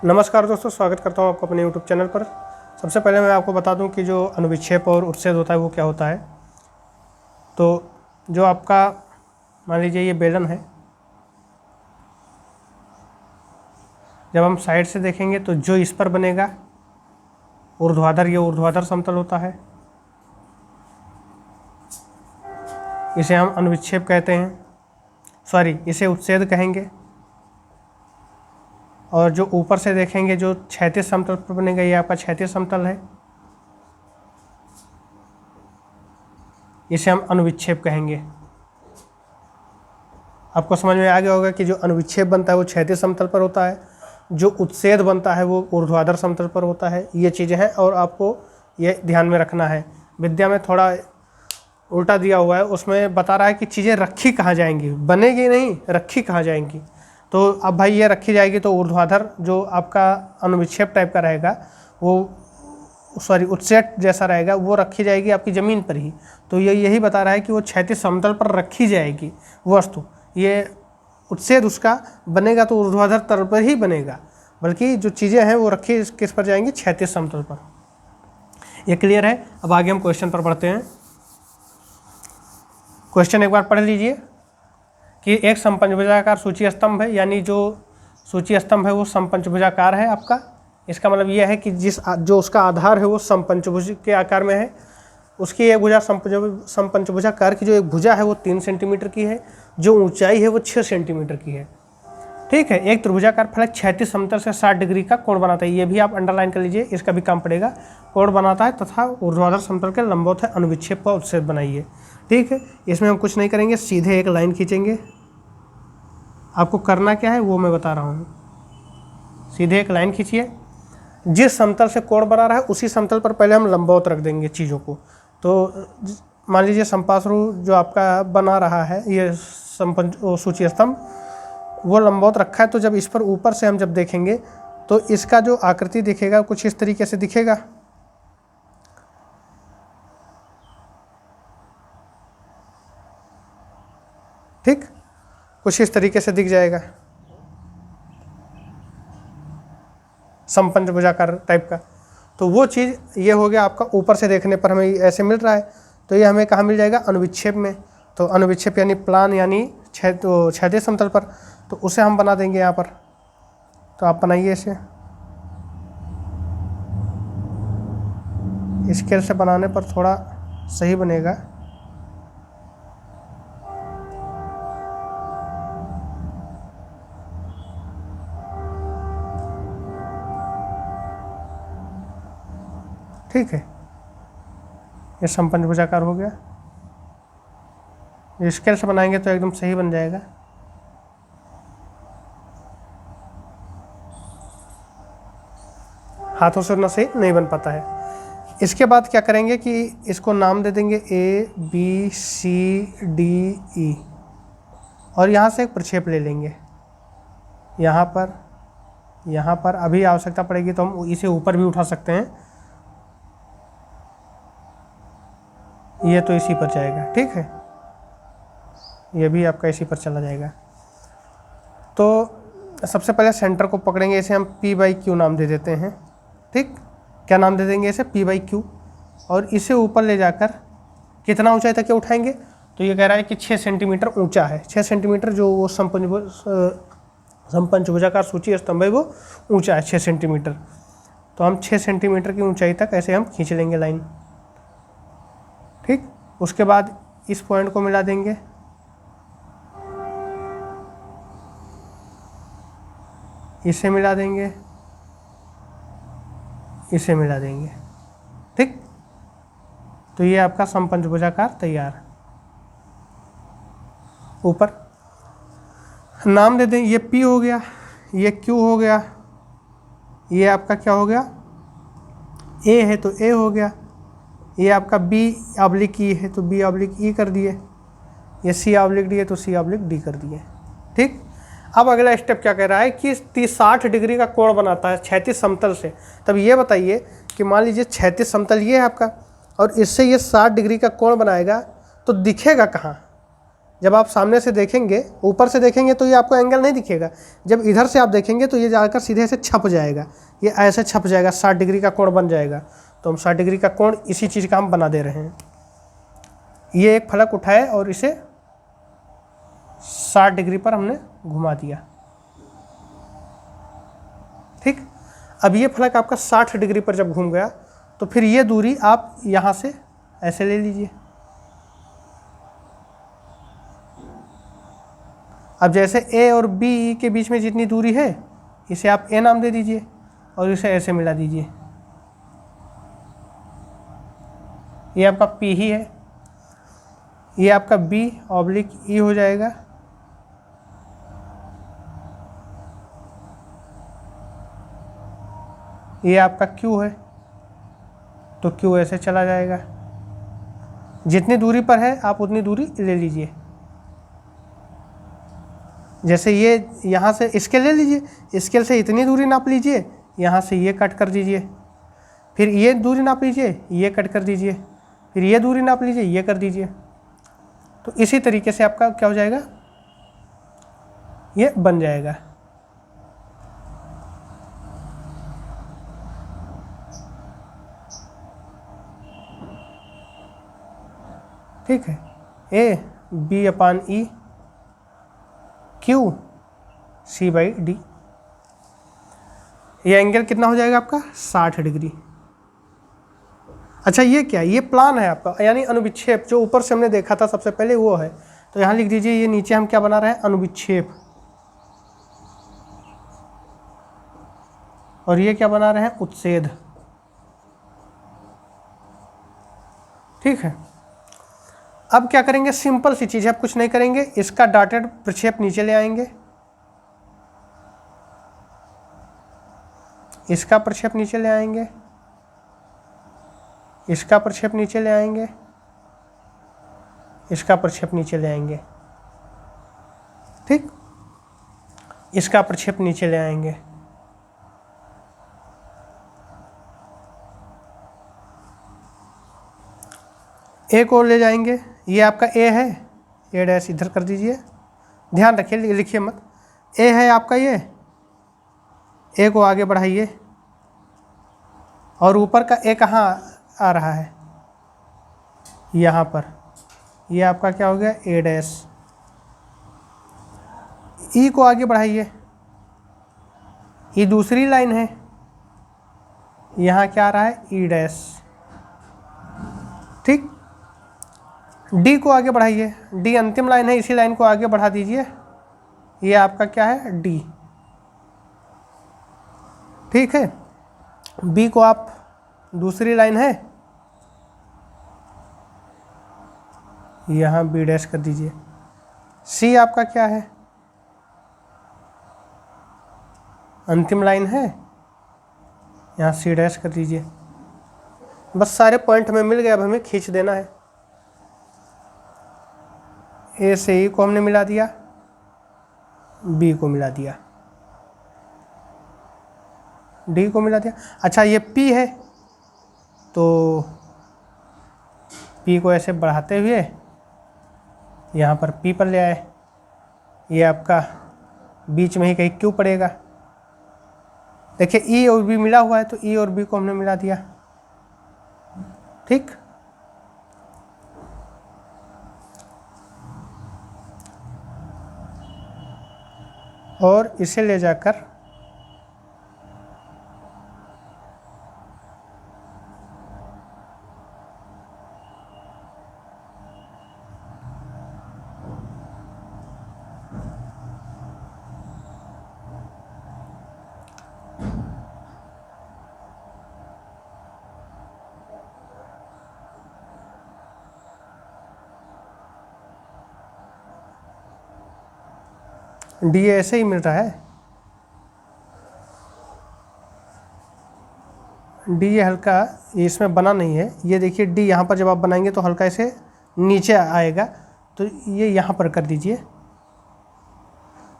नमस्कार दोस्तों, स्वागत करता हूं आपको अपने YouTube चैनल पर। सबसे पहले मैं आपको बता दूं कि जो अनुविक्षेप और उच्छेद होता है वो क्या होता है। तो जो आपका मान लीजिए ये बेलन है, जब हम साइड से देखेंगे तो जो इस पर बनेगा ऊर्ध्वाधर, ये ऊर्ध्वाधर समतल होता है, इसे हम अनुविक्षेप कहते हैं, इसे उच्छेद कहेंगे। और जो ऊपर से देखेंगे जो क्षैतिज समतल पर बनेगा ये आपका क्षैतिज समतल है, इसे हम अनुविक्षेप कहेंगे। आपको समझ में आ गया होगा कि जो अनुविक्षेप बनता है वो क्षैतिज समतल पर होता है, जो उच्छेद बनता है वो ऊर्ध्वाधर समतल पर होता है। ये चीज़ें हैं और आपको ये ध्यान में रखना है। विद्या में थोड़ा उल्टा दिया हुआ है, उसमें बता रहा है कि चीज़ें रखी कहाँ जाएंगी, बनेगी नहीं, रखी कहाँ जाएंगी। तो अब भाई ये रखी जाएगी तो ऊर्ध्वाधर जो आपका अनुविक्षेप टाइप का रहेगा वो उच्छेद जैसा रहेगा, वो रखी जाएगी आपकी ज़मीन पर ही। तो ये यही बता रहा है कि वो क्षैतिज समतल पर रखी जाएगी वस्तु। ये उच्छेद उसका बनेगा तो ऊर्ध्वाधर तल पर ही बनेगा, बल्कि जो चीज़ें हैं वो रखी किस पर जाएंगी, क्षैतिज समतल पर। ये क्लियर है। अब आगे हम क्वेश्चन पर बढ़ते हैं। क्वेश्चन एक बार पढ़ लीजिए कि एक समपंचभुजाकार सूची स्तंभ है, यानी जो सूची स्तंभ है वो समपंचभुजाकार है आपका। इसका मतलब ये है कि जो उसका आधार है वो समपंचभुज के आकार में है। उसकी एक भुजा समपंचभुजाकार की जो एक भुजा है वो 3 सेंटीमीटर की है, जो ऊंचाई है वो 6 सेंटीमीटर की है। ठीक है। एक त्रिभुजाकार फलक क्षैतिज समतल से 60 डिग्री का कोण बनाता है। ये भी आप अंडरलाइन कर लीजिए, इसका भी काम पड़ेगा। कोण बनाता है तथा ऊर्ध्वाधर समतल के लंबवत है, अनुविक्षेप का उच्छेद बनाइए। ठीक है। इसमें हम कुछ नहीं करेंगे, सीधे एक लाइन खींचेंगे। आपको करना क्या है वो मैं बता रहा हूँ। सीधे एक लाइन खींचिए, जिस समतल से कोण बना रहा है उसी समतल पर पहले हम लंबवत रख देंगे चीज़ों को। तो मान लीजिए समपार्श्व जो आपका बना रहा है ये सूची स्तंभ, वो लंबवत रखा है। तो जब इस पर ऊपर से हम जब देखेंगे तो इसका जो आकृति दिखेगा कुछ इस तरीके से दिखेगा। ठीक, कुछ इस तरीके से दिख जाएगा, समपंचभुजाकार टाइप का। तो वो चीज़ ये हो गया आपका, ऊपर से देखने पर हमें ऐसे मिल रहा है। तो ये हमें कहाँ मिल जाएगा, अनुविक्षेप में। तो अनुविक्षेप यानी प्लान, यानी क्षैतिज समतल पर, तो उसे हम बना देंगे यहाँ पर। तो आप बनाइए इसे। स्केल से बनाने पर थोड़ा सही बनेगा। ठीक है, ये समपंचभुजाकार हो गया। स्केल से बनाएंगे तो एकदम सही बन जाएगा। हाथों से उतना सही नहीं बन पाता है। इसके बाद क्या करेंगे कि इसको नाम दे देंगे ABCDE, और यहाँ से एक प्रक्षेप ले लेंगे। यहाँ पर अभी आवश्यकता पड़ेगी तो हम इसे ऊपर भी उठा सकते हैं। ये तो इसी पर जाएगा। ठीक है, ये भी आपका इसी पर चला जाएगा। तो सबसे पहले सेंटर को पकड़ेंगे, इसे हम P/Q नाम दे देते हैं। ठीक, क्या नाम दे देंगे इसे, P/Q। और इसे ऊपर ले जाकर कितना ऊंचाई तक उठाएंगे, तो ये कह रहा है कि 6 सेंटीमीटर ऊंचा है। 6 सेंटीमीटर जो वो समपंचभुजाकार सूची स्तंभ है वो ऊंचा है 6 सेंटीमीटर। तो हम 6 सेंटीमीटर की ऊंचाई तक ऐसे हम खींच लेंगे लाइन। ठीक, उसके बाद इस पॉइंट को मिला देंगे, इसे मिला देंगे, इसे मिला देंगे। ठीक, तो ये आपका समपंचभुजाकार तैयार। ऊपर नाम दे दें, ये P हो गया, ये Q हो गया, ये आपका क्या हो गया, A है तो A हो गया, ये आपका B/E है तो B/E कर दिए, ये C/D है तो C/D कर दिए। ठीक, अब अगला स्टेप क्या कह रहा है कि 60 डिग्री का कोण बनाता है क्षैतिज समतल से। तब ये बताइए कि मान लीजिए क्षैतिज समतल ये है आपका, और इससे ये 60 डिग्री का कोण बनाएगा, तो दिखेगा कहाँ, जब आप सामने से देखेंगे, ऊपर से देखेंगे तो ये आपको एंगल नहीं दिखेगा, जब इधर से आप देखेंगे तो ये जाकर सीधे से छप जाएगा, ये ऐसे छप जाएगा, 60 डिग्री का कोण बन जाएगा। तो हम 60 डिग्री का कोण इसी चीज़ का हम बना दे रहे हैं। ये एक फलक उठाए और इसे 60 डिग्री पर हमने घुमा दिया। ठीक, अब ये फलक आपका 60 डिग्री पर जब घूम गया तो फिर ये दूरी आप यहाँ से ऐसे ले लीजिए। अब जैसे ए और बी के बीच में जितनी दूरी है इसे आप ए नाम दे दीजिए और इसे ऐसे मिला दीजिए। ये आपका पी ही है, ये आपका बी ऑब्लिक ई हो जाएगा। ये आपका क्यू है तो क्यू ऐसे चला जाएगा। जितनी दूरी पर है आप उतनी दूरी ले लीजिए। जैसे ये यहाँ से स्केल ले लीजिए, स्केल से इतनी दूरी नाप लीजिए, यहाँ से ये कट कर दीजिए, फिर ये दूरी नाप लीजिए, ये कट कर दीजिए, फिर ये दूरी नाप लीजिए, ये कर दीजिए। तो इसी तरीके से आपका क्या हो जाएगा, ये बन जाएगा। ठीक है, A B upon E Q C by D. ये एंगल कितना हो जाएगा आपका 60 डिग्री। अच्छा ये क्या, ये प्लान है आपका, यानी अनुविक्षेप जो ऊपर से हमने देखा था सबसे पहले वो है। तो यहाँ लिख दीजिए, ये नीचे हम क्या बना रहे हैं, अनुविक्षेप, और ये क्या बना रहे हैं, उत्सेद। ठीक है, अब क्या करेंगे, सिंपल सी चीज़ है, अब कुछ नहीं करेंगे, इसका डॉटेड प्रक्षेप नीचे ले आएंगे, इसका प्रक्षेप नीचे ले आएंगे, इसका प्रक्षेप नीचे ले आएंगे, इसका प्रक्षेप नीचे ले आएंगे। ठीक, इसका प्रक्षेप नीचे ले आएंगे। एक और ले जाएंगे, ये आपका ए है, ए डैश इधर कर दीजिए, ध्यान रखिए लिखिए मत, ए है आपका ये, ए को आगे बढ़ाइए और ऊपर का ए कहाँ आ रहा है, यहाँ पर, ये आपका क्या हो गया, ए डैश। ई को आगे बढ़ाइए, ये दूसरी लाइन है, यहाँ क्या आ रहा है, ई डैश। ठीक, डी को आगे बढ़ाइए, डी अंतिम लाइन है, इसी लाइन को आगे बढ़ा दीजिए, ये आपका क्या है, डी। ठीक है, बी को आप, दूसरी लाइन है, यहाँ बी डैश कर दीजिए। सी आपका क्या है, अंतिम लाइन है, यहाँ सी डैश कर दीजिए। बस सारे पॉइंट हमें मिल गए, अब हमें खींच देना है। ए से ई को हमने मिला दिया, बी को मिला दिया, डी को मिला दिया। अच्छा ये पी है तो पी को ऐसे बढ़ाते हुए यहाँ पर पी पर ले आए, ये आपका बीच में ही कहीं क्यू पड़ेगा। देखिए ई और बी मिला हुआ है तो ई और बी को हमने मिला दिया। ठीक, और इसे ले जाकर डी ऐसे ही मिल रहा है, डी ये हल्का, ये इसमें बना नहीं है, ये देखिए डी यहाँ पर जब आप बनाएंगे तो हल्का ऐसे नीचे आएगा, तो ये यहाँ पर कर दीजिए,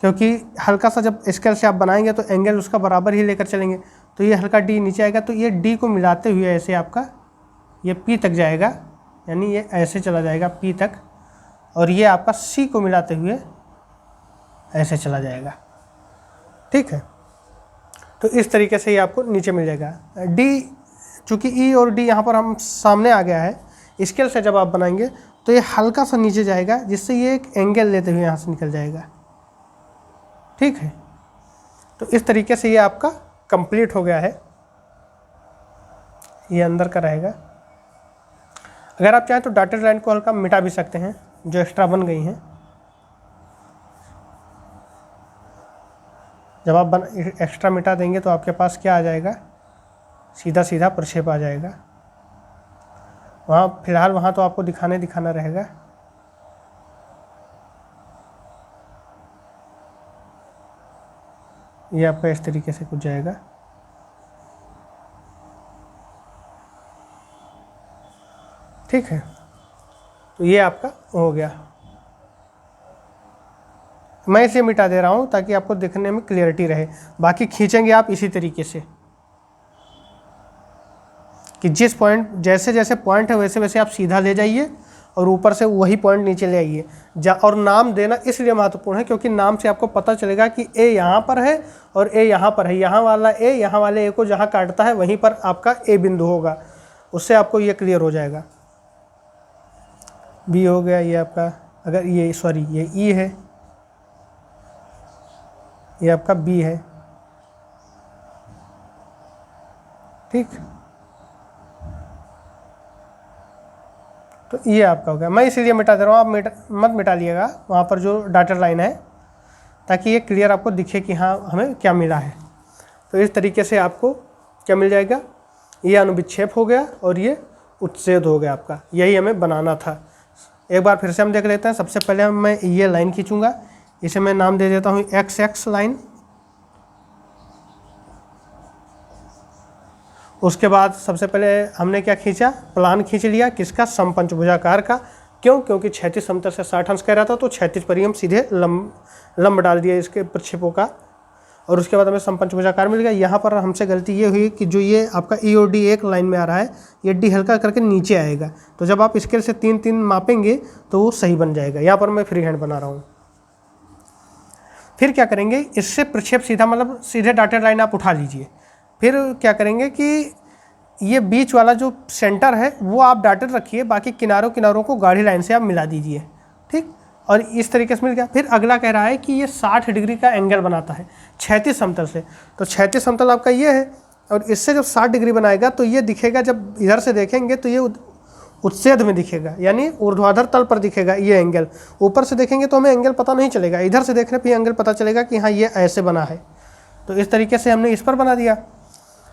क्योंकि हल्का सा जब स्केल से आप बनाएंगे तो एंगल उसका बराबर ही लेकर चलेंगे, तो ये हल्का डी नीचे आएगा, तो ये डी को मिलाते हुए ऐसे आपका ये पी तक जाएगा, यानी ये ऐसे चला जाएगा पी तक, और ये आपका सी को मिलाते हुए ऐसे चला जाएगा। ठीक है, तो इस तरीके से ये आपको नीचे मिल जाएगा। डी, चूँकि ई और डी यहाँ पर हम सामने आ गया है, स्केल से जब आप बनाएंगे तो ये हल्का सा नीचे जाएगा, जिससे ये एक एंगल लेते हुए यहाँ से निकल जाएगा। ठीक है, तो इस तरीके से ये आपका कंप्लीट हो गया है। ये अंदर का रहेगा। अगर आप चाहें तो डॉटेड लाइन को हल्का मिटा भी सकते हैं जो एक्स्ट्रा बन गई हैं। जब आप एक्स्ट्रा मिटा देंगे तो आपके पास क्या आ जाएगा, सीधा सीधा प्रक्षेप आ जाएगा। वहाँ फिलहाल वहाँ तो आपको दिखाना रहेगा। ये आपका इस तरीके से कुछ जाएगा। ठीक है, तो ये आपका हो गया। मैं इसे मिटा दे रहा हूँ ताकि आपको देखने में क्लियरिटी रहे। बाकी खींचेंगे आप इसी तरीके से कि जिस पॉइंट, जैसे जैसे पॉइंट है वैसे वैसे आप सीधा ले जाइए और ऊपर से वही पॉइंट नीचे ले आइए। और नाम देना इसलिए महत्वपूर्ण है क्योंकि नाम से आपको पता चलेगा कि ए यहाँ पर है और ए यहाँ पर है। यहाँ वाला ए, यहाँ वाले ए को जहाँ काटता है वहीं पर आपका ए बिंदु होगा। उससे आपको ये क्लियर हो जाएगा। बी हो गया ये आपका, अगर ये सॉरी ये ई है, ये आपका बी है। ठीक, तो ये आपका हो गया। मैं इसीलिए मिटा दे रहा हूँ, आप मत मिटा लिएगा वहाँ पर जो डॉटेड लाइन है, ताकि ये क्लियर आपको दिखे कि हाँ हमें क्या मिला है। तो इस तरीके से आपको क्या मिल जाएगा, ये अनुविक्षेप हो गया और ये उच्छेद हो गया आपका। यही हमें बनाना था। एक बार फिर से हम देख लेते हैं। सबसे पहले मैं ये लाइन खींचूंगा, इसे मैं नाम दे देता हूँ XX लाइन। उसके बाद सबसे पहले हमने क्या खींचा, प्लान खींच लिया किसका, समपंचभुजाकार का। क्यों, क्योंकि क्षैतिज समतल से 60 अंश कह रहा था, तो क्षैतिज पर ही हम सीधे लंब डाल दिया इसके प्रक्षेपों का। और उसके बाद हमें समपंचभुजाकार मिल गया। यहाँ पर हमसे गलती ये हुई कि जो ये आपका ई और डी एक लाइन में आ रहा है, ये डी हल्का करके नीचे आएगा। तो जब आप स्केल से 3-3 मापेंगे तो वो सही बन जाएगा। यहाँ पर मैं फ्री हैंड बना रहा हूँ। फिर क्या करेंगे, इससे प्रक्षेप सीधा मतलब सीधे डॉटेड लाइन आप उठा लीजिए। फिर क्या करेंगे कि ये बीच वाला जो सेंटर है वो आप डॉटेड रखिए, बाकी किनारों को गाढ़ी लाइन से आप मिला दीजिए। ठीक, और इस तरीके से मिल गया। फिर अगला कह रहा है कि ये 60 डिग्री का एंगल बनाता है क्षैतिज समतल से। तो क्षैतिज समतल आपका ये है और इससे जब 60 डिग्री बनाएगा तो ये दिखेगा, जब इधर से देखेंगे तो ये उच्छेद में दिखेगा, यानी ऊर्ध्वाधर तल पर दिखेगा ये एंगल। ऊपर से देखेंगे तो हमें एंगल पता नहीं चलेगा, इधर से देखने पर एंगल पता चलेगा कि हाँ ये ऐसे बना है। तो इस तरीके से हमने इस पर बना दिया।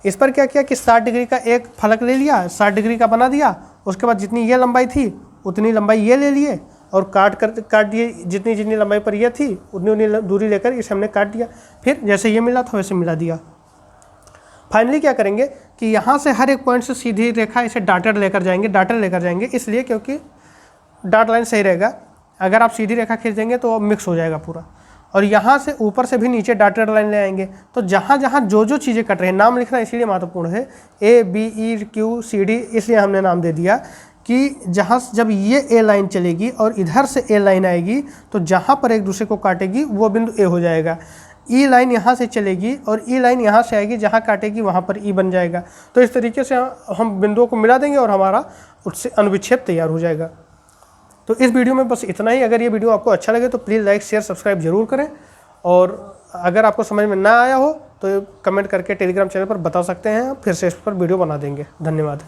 इस पर क्या किया कि 60 डिग्री का एक फलक ले लिया, 60 डिग्री का बना दिया। उसके बाद जितनी ये लंबाई थी उतनी लंबाई ये ले लिए और काट दिए। जितनी लंबाई पर ये थी उतनी दूरी लेकर इसे हमने काट दिया। फिर जैसे ये मिला था वैसे मिला दिया। फाइनली क्या करेंगे कि यहाँ से हर एक पॉइंट से सीधी रेखा इसे डॉटेड लेकर जाएंगे, इसलिए क्योंकि डॉट लाइन सही रहेगा। अगर आप सीधी रेखा खींच देंगे तो मिक्स हो जाएगा पूरा। और यहाँ से ऊपर से भी नीचे डॉटेड लाइन ले आएंगे। तो जहाँ जहाँ जो चीज़ें कट रही हैं, नाम लिखना इसलिए महत्वपूर्ण है, ABEQCD, इसलिए हमने नाम दे दिया कि जहाँ जब ये ए लाइन चलेगी और इधर से ए लाइन आएगी तो जहाँ पर एक दूसरे को काटेगी वो बिंदु ए हो जाएगा। ई लाइन यहाँ से चलेगी और ई लाइन यहाँ से आएगी, जहाँ काटेगी वहाँ पर ई बन जाएगा। तो इस तरीके से हम बिंदुओं को मिला देंगे और हमारा उससे अनुविक्षेप तैयार हो जाएगा। तो इस वीडियो में बस इतना ही। अगर ये वीडियो आपको अच्छा लगे तो प्लीज़ लाइक शेयर सब्सक्राइब जरूर करें। और अगर आपको समझ में ना आया हो तो कमेंट करके टेलीग्राम चैनल पर बता सकते हैं, फिर से इस पर वीडियो बना देंगे। धन्यवाद।